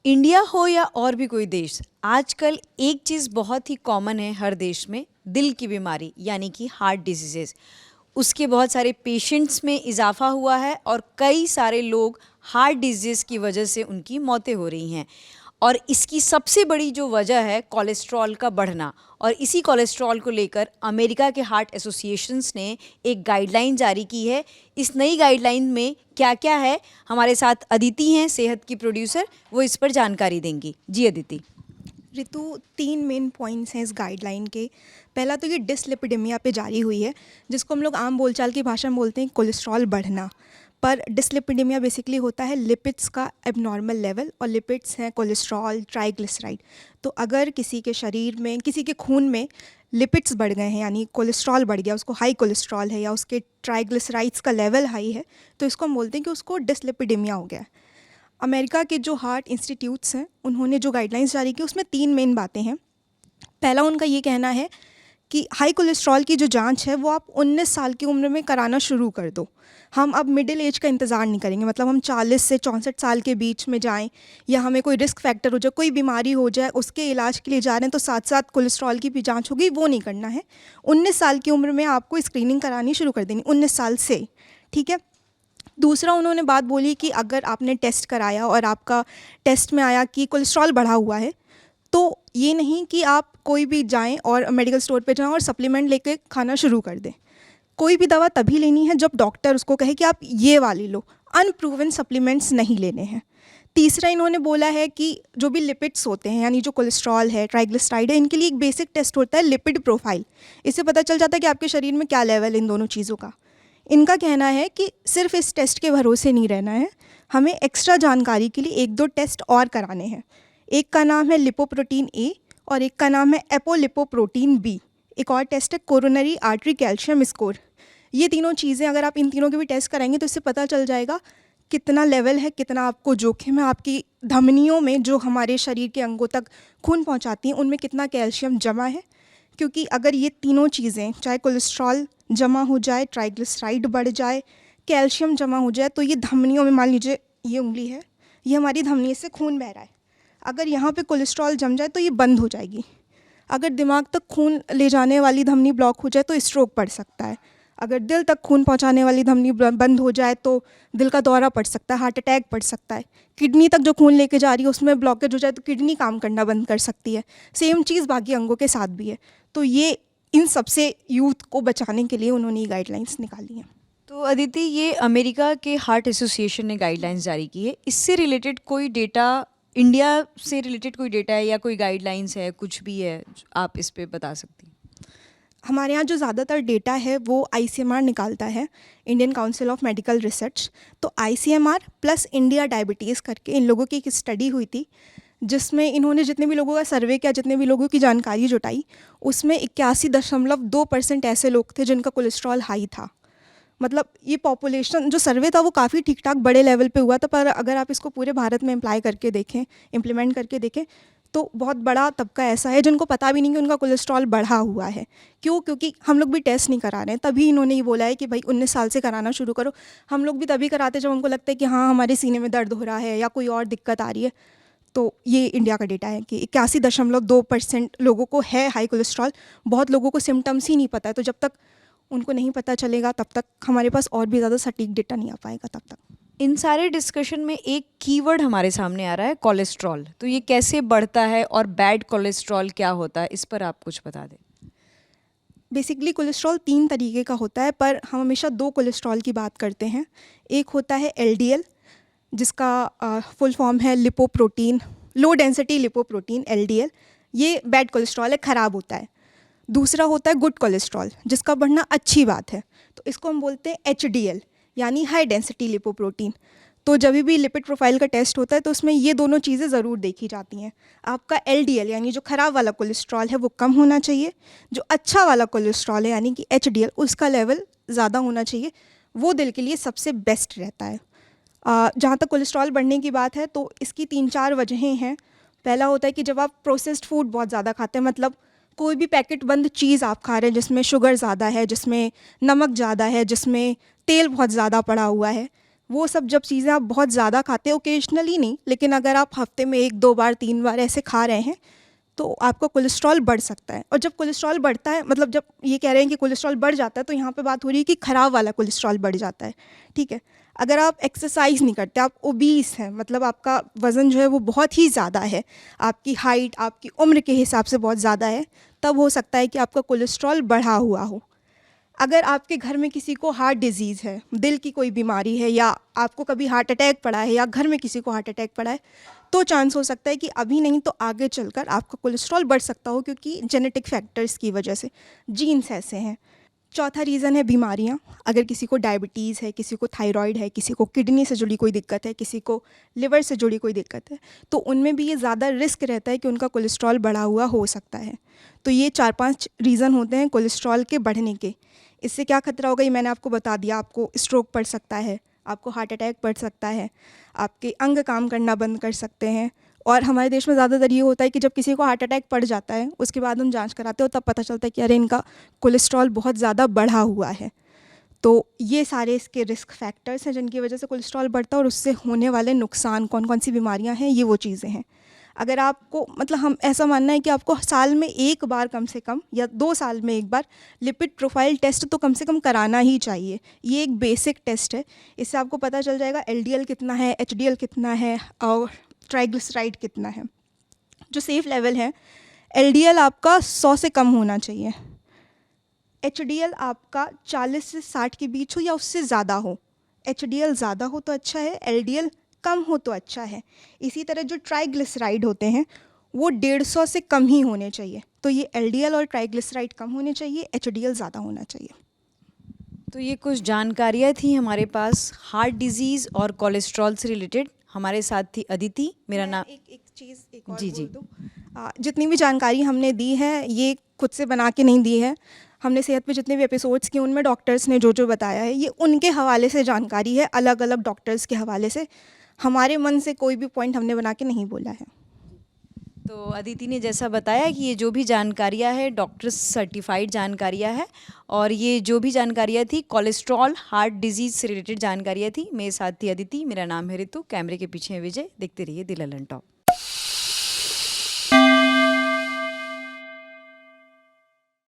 India हो या और भी कोई देश, आजकल एक चीज़ बहुत ही कॉमन है हर देश में, दिल की बीमारी यानी कि हार्ट डिजीजेस। उसके बहुत सारे पेशेंट्स में इजाफा हुआ है और कई सारे लोग हार्ट डिजीज़ की वजह से उनकी मौतें हो रही हैं। और इसकी सबसे बड़ी जो वजह है कोलेस्ट्रॉल का बढ़ना, और इसी कोलेस्ट्रॉल को लेकर अमेरिका के हार्ट एसोसिएशंस ने एक गाइडलाइन जारी की है। इस नई गाइडलाइन में क्या क्या है, हमारे साथ अदिति हैं, सेहत की प्रोड्यूसर, वो इस पर जानकारी देंगी। जी अदिति। ऋतु, 3 मेन पॉइंट्स हैं इस गाइडलाइन के। पहला तो ये डिसलिपिडेमिया पे जारी हुई है, जिसको हम लोग आम बोलचाल की भाषा में बोलते हैं कोलेस्ट्रॉल बढ़ना। पर डिसलिपिडेमिया बेसिकली होता है लिपिड्स का एबनॉर्मल लेवल, और लिपिड्स हैं कोलेस्ट्रॉल, ट्राइग्लिसराइड। तो अगर किसी के शरीर में, किसी के खून में लिपिड्स बढ़ गए हैं, यानी कोलेस्ट्रॉल बढ़ गया, उसको हाई कोलेस्ट्रॉल है या उसके ट्राइग्लिसराइड्स का लेवल हाई है, तो इसको हम बोलते हैं कि उसको डिसलिपिडेमिया हो गया है। अमेरिका के जो हार्ट इंस्टीट्यूट्स हैं, उन्होंने जो गाइडलाइंस जारी की उसमें 3 मेन बातें हैं। पहला उनका ये कहना है कि हाई कोलेस्ट्रॉल की जो जांच है वो आप 19 साल की उम्र में कराना शुरू कर दो। हम अब मिडिल एज का इंतज़ार नहीं करेंगे, मतलब हम 40 से 64 साल के बीच में जाएं, या हमें कोई रिस्क फैक्टर हो जाए, कोई बीमारी हो जाए, उसके इलाज के लिए जा रहे हैं तो साथ साथ कोलेस्ट्रॉल की भी जांच होगी, वो नहीं करना है। 19 साल की उम्र में आपको स्क्रीनिंग करानी शुरू कर देनी, 19 साल से। ठीक है। दूसरा उन्होंने बात बोली कि अगर आपने टेस्ट कराया और आपका टेस्ट में आया कि कोलेस्ट्रॉल बढ़ा हुआ है, तो ये नहीं कि आप कोई भी जाएं और मेडिकल स्टोर पे जाएं और सप्लीमेंट लेके खाना शुरू कर दें। कोई भी दवा तभी लेनी है जब डॉक्टर उसको कहे कि आप ये वाली लो। अनप्रूवन सप्लीमेंट्स नहीं लेने हैं। तीसरा इन्होंने बोला है कि जो भी लिपिड्स होते हैं, यानी जो कोलेस्ट्रॉल है, ट्राइग्लिसराइड है, इनके लिए एक बेसिक टेस्ट होता है लिपिड प्रोफाइल। इससे पता चल जाता है कि आपके शरीर में क्या लेवल है इन दोनों चीज़ों का। इनका कहना है कि सिर्फ इस टेस्ट के भरोसे नहीं रहना है, हमें एक्स्ट्रा जानकारी के लिए 1-2 टेस्ट और कराने हैं। एक का नाम है लिपोप्रोटीन ए और एक का नाम है एपोलिपोप्रोटीन बी। एक और टेस्ट है कोरोनरी आर्टरी कैल्शियम स्कोर। ये तीनों चीज़ें अगर आप इन तीनों के भी टेस्ट कराएंगे तो इससे पता चल जाएगा कितना लेवल है, कितना आपको जोखिम है, आपकी धमनियों में जो हमारे शरीर के अंगों तक खून पहुंचाती हैं उनमें कितना कैल्शियम जमा है। क्योंकि अगर ये तीनों चीज़ें, चाहे कोलेस्ट्रॉल जमा हो जाए, ट्राइग्लिसराइड बढ़ जाए, कैल्शियम जमा हो जाए, तो ये धमनियों में, मान लीजिए ये उंगली है, ये हमारी धमनी से खून बह रहा है, अगर यहाँ पे कोलेस्ट्रॉल जम जाए तो ये बंद हो जाएगी। अगर दिमाग तक खून ले जाने वाली धमनी ब्लॉक हो जाए तो स्ट्रोक पड़ सकता है। अगर दिल तक खून पहुँचाने वाली धमनी बंद हो जाए तो दिल का दौरा पड़ सकता है, हार्ट अटैक पड़ सकता है। किडनी तक जो खून लेके जा रही है उसमें ब्लॉकेज हो जाए तो किडनी काम करना बंद कर सकती है। सेम चीज़ बाकी अंगों के साथ भी है। तो ये इन सबसे यूथ को बचाने के लिए उन्होंने ये गाइडलाइंस निकाली हैं। तो अदिति, ये अमेरिका के हार्ट एसोसिएशन ने गाइडलाइंस जारी की है, इससे रिलेटेड कोई डेटा, इंडिया से रिलेटेड कोई डेटा है या कोई गाइडलाइंस है, कुछ भी है आप इस पे बता सकती हैं? हमारे यहाँ जो ज़्यादातर डेटा है वो ICMR निकालता है, Indian council of medical research. तो ICMR प्लस इंडिया डायबिटीज़ करके इन लोगों की एक स्टडी हुई थी, जिसमें इन्होंने जितने भी लोगों का सर्वे किया, जितने भी लोगों की जानकारी जुटाई, उसमें 81.2% ऐसे लोग थे जिनका कोलेस्ट्रॉल हाई था। मतलब ये पॉपुलेशन जो सर्वे था वो काफ़ी ठीक ठाक बड़े लेवल पे हुआ था, पर अगर आप इसको पूरे भारत में इम्प्लीमेंट करके देखें तो बहुत बड़ा तबका ऐसा है जिनको पता भी नहीं कि उनका कोलेस्ट्रॉल बढ़ा हुआ है। क्यों? क्योंकि हम लोग भी टेस्ट नहीं करा रहे हैं। तभी इन्होंने ये बोला है कि भाई 19 साल से कराना शुरू करो। हम लोग भी तभी कराते जब हमको लगता है कि हाँ, हमारे सीने में दर्द हो रहा है या कोई और दिक्कत आ रही है। तो ये इंडिया का डेटा है कि 81.2% लोगों को है हाई कोलेस्ट्रॉल। बहुत लोगों को सिम्टम्स ही नहीं पता है, तो जब तक उनको नहीं पता चलेगा तब तक हमारे पास और भी ज़्यादा सटीक डेटा नहीं आ पाएगा तब तक। इन सारे डिस्कशन में एक कीवर्ड हमारे सामने आ रहा है, कोलेस्ट्रॉल। तो ये कैसे बढ़ता है और बैड कोलेस्ट्रॉल क्या होता है, इस पर आप कुछ बता दें। बेसिकली कोलेस्ट्रॉल 3 तरीके का होता है, पर हम हमेशा 2 कोलेस्ट्रॉल की बात करते हैं। एक होता है LDL, जिसका फुल फॉर्म है lipoprotein, low density lipoprotein, LDL। ये बैड कोलेस्ट्रॉल है, ख़राब होता है। दूसरा होता है गुड कोलेस्ट्रॉल, जिसका बढ़ना अच्छी बात है, तो इसको हम बोलते हैं HDL, यानी हाई डेंसिटी लिपोप्रोटीन। तो जब भी लिपिड प्रोफाइल का टेस्ट होता है तो उसमें ये दोनों चीज़ें ज़रूर देखी जाती हैं। आपका LDL यानी जो ख़राब वाला कोलेस्ट्रॉल है वो कम होना चाहिए, जो अच्छा वाला कोलेस्ट्रॉल है यानी कि HDL उसका लेवल ज़्यादा होना चाहिए। वो दिल के लिए सबसे बेस्ट रहता है। जहाँ तक कोलेस्ट्रॉल बढ़ने की बात है तो इसकी 3-4 वजहें हैं। पहला होता है कि जब आप प्रोसेस्ड फूड बहुत ज़्यादा खाते हैं, मतलब कोई भी पैकेट बंद चीज़ आप खा रहे हैं जिसमें शुगर ज़्यादा है, जिसमें नमक ज़्यादा है, जिसमें तेल बहुत ज़्यादा पड़ा हुआ है, वो सब जब चीज़ें आप बहुत ज़्यादा खाते हो, ओकेजनली नहीं, लेकिन अगर आप हफ्ते में 1-2 बार 3 बार ऐसे खा रहे हैं तो आपका कोलेस्ट्रॉल बढ़ सकता है। और जब कोलेस्ट्रॉल बढ़ता है, मतलब जब ये कह रहे हैं कि कोलेस्ट्रॉल बढ़ जाता है, तो यहाँ पे बात हो रही है कि ख़राब वाला कोलेस्ट्रॉल बढ़ जाता है, ठीक है। अगर आप एक्सरसाइज नहीं करते, आप ओबीस हैं, मतलब आपका वज़न जो है वो बहुत ही ज़्यादा है, आपकी हाइट आपकी उम्र के हिसाब से बहुत ज़्यादा है, तब हो सकता है कि आपका कोलेस्ट्रॉल बढ़ा हुआ हो। अगर आपके घर में किसी को हार्ट डिजीज़ है, दिल की कोई बीमारी है, या आपको कभी हार्ट अटैक पड़ा है, या घर में किसी को हार्ट अटैक पड़ा है, तो चांस हो सकता है कि अभी नहीं तो आगे चलकर आपका कोलेस्ट्रॉल बढ़ सकता हो, क्योंकि जेनेटिक फैक्टर्स की वजह से, जीन्स ऐसे हैं। चौथा रीज़न है बीमारियाँ। अगर किसी को डायबिटीज़ है, किसी को थायराइड है, किसी को किडनी से जुड़ी कोई दिक्कत है, किसी को लिवर से जुड़ी कोई दिक्कत है, तो उनमें भी ये ज़्यादा रिस्क रहता है कि उनका कोलेस्ट्रॉल बढ़ा हुआ हो सकता है। तो ये 4-5 रीज़न होते हैं कोलेस्ट्रॉल के बढ़ने के। इससे क्या खतरा होगा ये मैंने आपको बता दिया। आपको स्ट्रोक पड़ सकता है, आपको हार्ट अटैक पड़ सकता है, आपके अंग काम करना बंद कर सकते हैं। और हमारे देश में ज़्यादातर ये होता है कि जब किसी को हार्ट अटैक पड़ जाता है, उसके बाद हम जांच कराते हो, तब पता चलता है कि अरे इनका कोलेस्ट्रॉल बहुत ज़्यादा बढ़ा हुआ है। तो ये सारे इसके रिस्क फैक्टर्स हैं जिनकी वजह से कोलेस्ट्रॉल बढ़ता है, और उससे होने वाले नुकसान, कौन कौन सी बीमारियां हैं, ये वो चीज़ें हैं। अगर आपको, मतलब हम ऐसा मानना है कि आपको साल में 1 बार कम से कम, या 2 साल में 1 बार लिपिड प्रोफाइल टेस्ट तो कम से कम कराना ही चाहिए। ये एक बेसिक टेस्ट है। इससे आपको पता चल जाएगा एलडीएल कितना है, एचडीएल कितना है, और ट्राइग्लिसराइड कितना है। जो सेफ़ लेवल है, एलडीएल आपका 100 से कम होना चाहिए, एचडीएल आपका 40 से 60 के बीच हो या उससे ज़्यादा हो। एचडीएल ज़्यादा हो तो अच्छा है, एलडीएल कम हो तो अच्छा है। इसी तरह जो ट्राइग्लिसराइड होते हैं वो 150 से कम ही होने चाहिए। तो ये एलडीएल और ट्राइग्लिसराइड कम होने चाहिए, एचडीएल ज़्यादा होना चाहिए। तो ये कुछ जानकारियाँ थी हमारे पास हार्ट डिजीज़ और कोलेस्ट्रॉल से रिलेटेड। हमारे साथ थी अदिति, मेरा नाम। एक चीज़ एक और जी, बोल जी। दूँ, जितनी भी जानकारी हमने दी है ये खुद से बना के नहीं दी है। हमने सेहत पे जितने भी एपिसोड्स किए उनमें डॉक्टर्स ने जो जो बताया है, ये उनके हवाले से जानकारी है, अलग अलग डॉक्टर्स के हवाले से। हमारे मन से कोई भी पॉइंट हमने बना के नहीं बोला है। तो अदिति ने जैसा बताया कि ये जो भी जानकारियाँ है डॉक्टर्स सर्टिफाइड जानकारियाँ है, और ये जो भी जानकारियाँ थी कोलेस्ट्रॉल हार्ट डिजीज़ से रिलेटेड जानकारियाँ थी। मेरे साथ थी अदिति, मेरा नाम है ऋतु, कैमरे के पीछे है विजय। देखते रहिए दिल ललन टॉप।